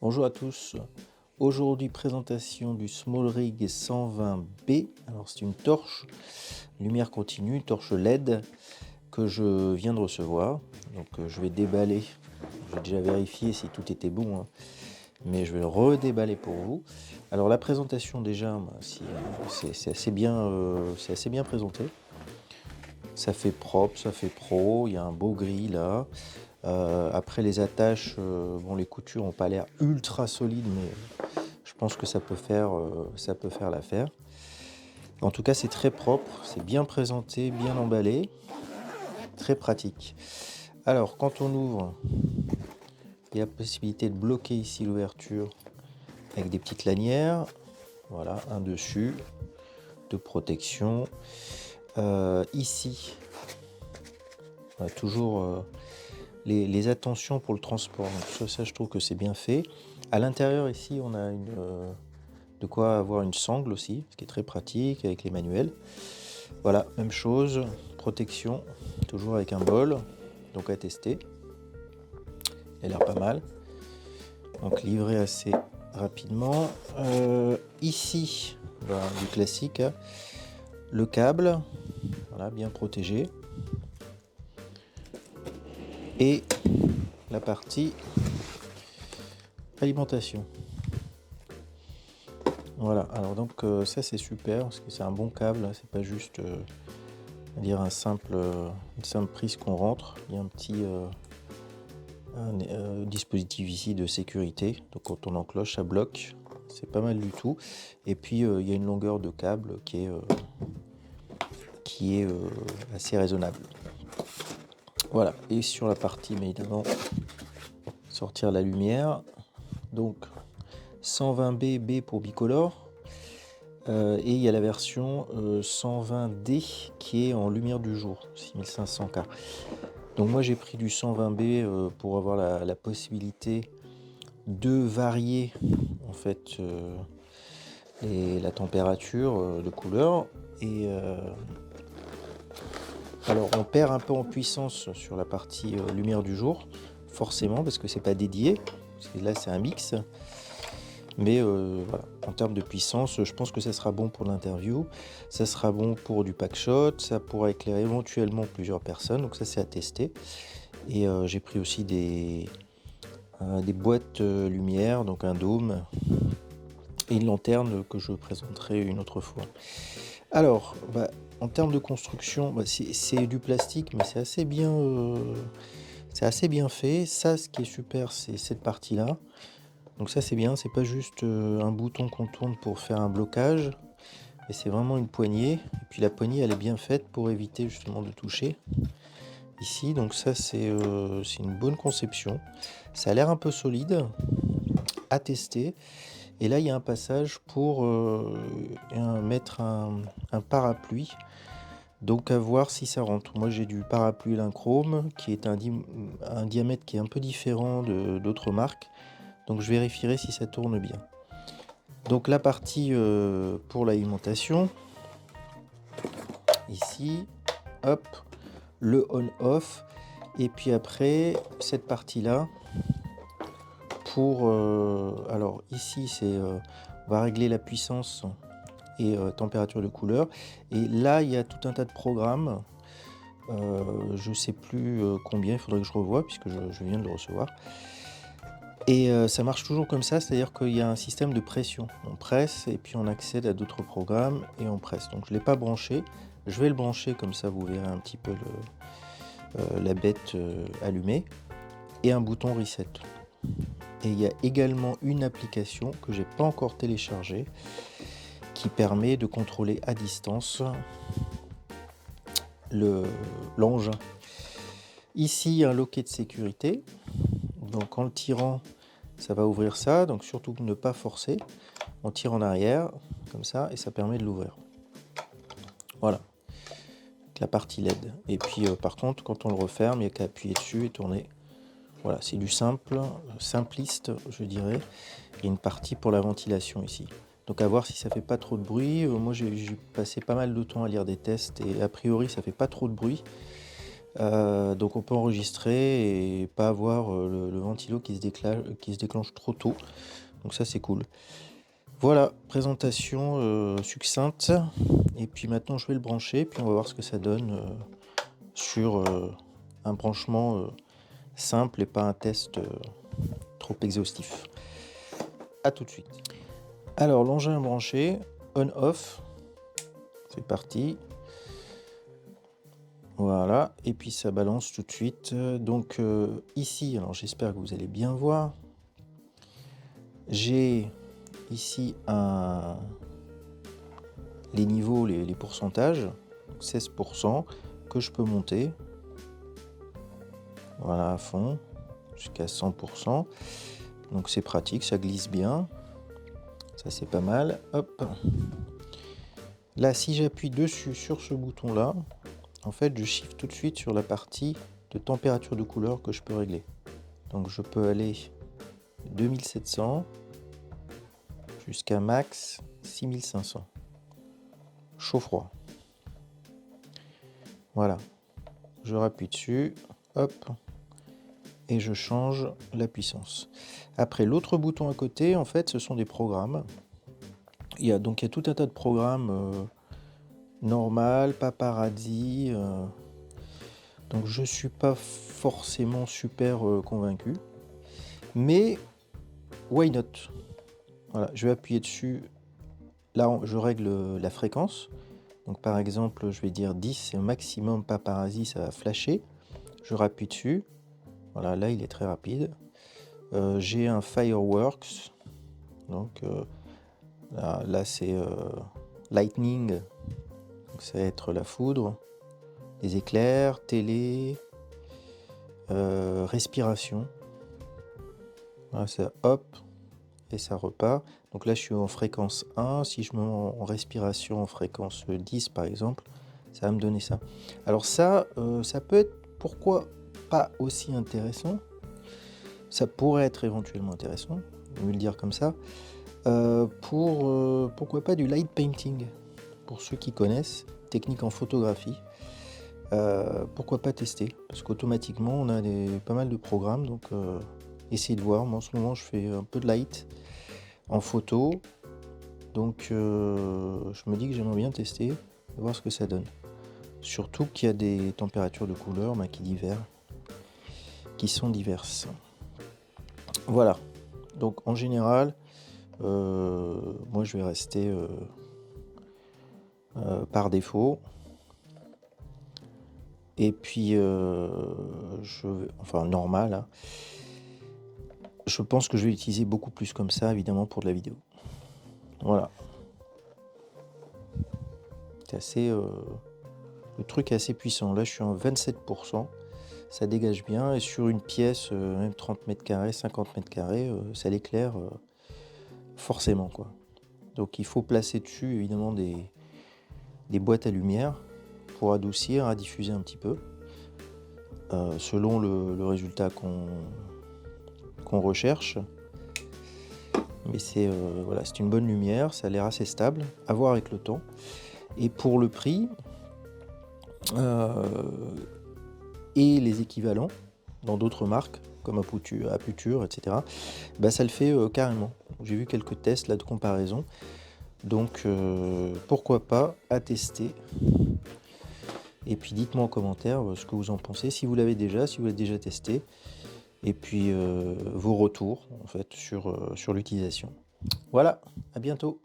Bonjour à tous. Aujourd'hui, présentation du SmallRig 120B. Alors, c'est une torche, lumière continue, torche LED que je viens de recevoir. Donc, je vais déballer. J'ai déjà vérifié si tout était bon, hein, mais je vais le redéballer pour vous. Alors, la présentation, déjà, c'est assez bien présenté. Ça fait propre, ça fait pro. Il y a un beau gris là. Après, les attaches, bon, les coutures n'ont pas l'air ultra solides, mais je pense que ça peut faire l'affaire. En tout cas, c'est très propre, c'est bien présenté, bien emballé, très pratique. Alors, quand on ouvre, il y a la possibilité de bloquer ici l'ouverture avec des petites lanières. Voilà, un dessus, de protection. Ici, on a toujours les attentions pour le transport. Donc ça, je trouve que c'est bien fait. À l'intérieur, ici, on a de quoi avoir une sangle aussi, ce qui est très pratique avec les manuels. Voilà, même chose, protection, toujours avec un bol, donc à tester. Il a l'air pas mal. Donc livré assez rapidement. Ici, voilà, du classique, hein, le câble, voilà, bien protégé. Et la partie alimentation. Voilà, alors donc ça c'est super parce que c'est un bon câble, c'est pas juste dire une simple prise qu'on rentre. Il y a un petit dispositif ici de sécurité, donc quand on enclenche ça bloque, c'est pas mal du tout. Et puis il y a une longueur de câble qui est assez raisonnable. Voilà, et sur la partie, mais évidemment, sortir la lumière, donc 120B, B pour bicolore, et il y a la version 120D qui est en lumière du jour, 6500K. Donc moi j'ai pris du 120B pour avoir la possibilité de varier en fait la température de couleur. Et alors on perd un peu en puissance sur la partie lumière du jour, forcément parce que c'est pas dédié, parce que là c'est un mix. Mais voilà, en termes de puissance, je pense que ça sera bon pour l'interview, ça sera bon pour du pack shot, ça pourra éclairer éventuellement plusieurs personnes, donc ça c'est à tester. Et j'ai pris aussi des boîtes lumière, donc un dôme et une lanterne que je présenterai une autre fois. Alors, en termes de construction, c'est du plastique, mais c'est assez bien fait. Ça, ce qui est super, c'est cette partie-là. Donc ça, c'est bien. C'est pas juste un bouton qu'on tourne pour faire un blocage, mais c'est vraiment une poignée. Et puis la poignée, elle est bien faite pour éviter justement de toucher ici. Donc ça, c'est une bonne conception. Ça a l'air un peu solide à tester. Et là, il y a un passage pour mettre un parapluie. Donc à voir si ça rentre. Moi j'ai du parapluie Linchrome qui est un diamètre qui est un peu différent d'autres marques. Donc je vérifierai si ça tourne bien. Donc la partie pour l'alimentation. Ici, hop, le on-off. Et puis après, cette partie-là. Alors ici, on va régler la puissance et température de couleur. Et là, il y a tout un tas de programmes. Je sais plus combien, il faudrait que je revoie puisque je viens de le recevoir. Et ça marche toujours comme ça, c'est-à-dire qu'il y a un système de pression. On presse et puis on accède à d'autres programmes et on presse. Donc je ne l'ai pas branché. Je vais le brancher comme ça, vous verrez un petit peu la bête allumée. Et un bouton reset. Et il y a également une application que j'ai pas encore téléchargée qui permet de contrôler à distance l'engin. Ici, un loquet de sécurité. Donc en le tirant, ça va ouvrir ça. Donc surtout ne pas forcer. On tire en arrière, comme ça, et ça permet de l'ouvrir. Voilà. Avec la partie LED. Et puis par contre, quand on le referme, il n'y a qu'à appuyer dessus et tourner. Voilà, c'est du simpliste, je dirais. Il y a une partie pour la ventilation ici. Donc à voir si ça fait pas trop de bruit. Moi j'ai passé pas mal de temps à lire des tests et a priori ça fait pas trop de bruit. Donc on peut enregistrer et pas avoir le ventilo qui se déclenche trop tôt. Donc ça c'est cool. Voilà, présentation succincte. Et puis maintenant je vais le brancher, puis on va voir ce que ça donne sur un branchement simple et pas un test trop exhaustif. A tout de suite. Alors l'engin branché, on-off, c'est parti. Voilà, et puis ça balance tout de suite. Donc ici, alors j'espère que vous allez bien voir, j'ai ici les niveaux, les pourcentages, 16% que je peux monter. Voilà, à fond, jusqu'à 100%. Donc c'est pratique, ça glisse bien. Ça c'est pas mal. Hop. Là, si j'appuie dessus sur ce bouton-là, en fait, je shift tout de suite sur la partie de température de couleur que je peux régler. Donc je peux aller 2700 jusqu'à max 6500. Chaud-froid. Voilà. Je rappuie dessus. Hop. Et je change la puissance. Après, l'autre bouton à côté, en fait, ce sont des programmes. Il y a tout un tas de programmes normal, paparazzi. Donc je suis pas forcément super convaincu. Mais why not? Voilà, je vais appuyer dessus. Là, je règle la fréquence. Donc par exemple, je vais dire 10, c'est un maximum paparazzi, ça va flasher. Je rappuie dessus. Voilà, là il est très rapide. J'ai un fireworks. Donc là c'est lightning. Donc ça va être la foudre, les éclairs, télé, respiration. Voilà, ça hop, et ça repart. Donc là je suis en fréquence 1. Si je me mets en respiration en fréquence 10 par exemple, ça va me donner ça. Alors ça, ça peut être, pourquoi pas aussi intéressant. Ça pourrait être éventuellement intéressant, je vais le dire comme ça. Pourquoi pas du light painting, pour ceux qui connaissent, technique en photographie. Pourquoi pas tester, parce qu'automatiquement on a pas mal de programmes, donc essayez de voir. Moi en ce moment je fais un peu de light en photo, donc je me dis que j'aimerais bien tester, voir ce que ça donne. Surtout qu'il y a des températures de couleur qui sont diverses. Voilà, donc en général, moi je vais rester par défaut. Et puis, enfin normal, hein. Je pense que je vais l'utiliser beaucoup plus comme ça, évidemment, pour de la vidéo. Voilà. C'est assez, le truc est assez puissant. Là, je suis en 27%. Ça dégage bien. Et sur une pièce, même 30 mètres carrés, 50 mètres carrés, ça l'éclaire forcément, quoi. Donc, il faut placer dessus, évidemment, des boîtes à lumière pour adoucir, à diffuser un petit peu, selon le résultat qu'on recherche. Mais c'est voilà, c'est une bonne lumière, ça a l'air assez stable, à voir avec le temps. Et pour le prix et les équivalents dans d'autres marques comme Aputure, etc., bah, ça le fait carrément. J'ai vu quelques tests là de comparaison, donc pourquoi pas, à tester. Et puis dites-moi en commentaire ce que vous en pensez, si vous l'avez déjà, si vous l'avez déjà testé, et puis vos retours en fait sur l'utilisation. Voilà, à bientôt.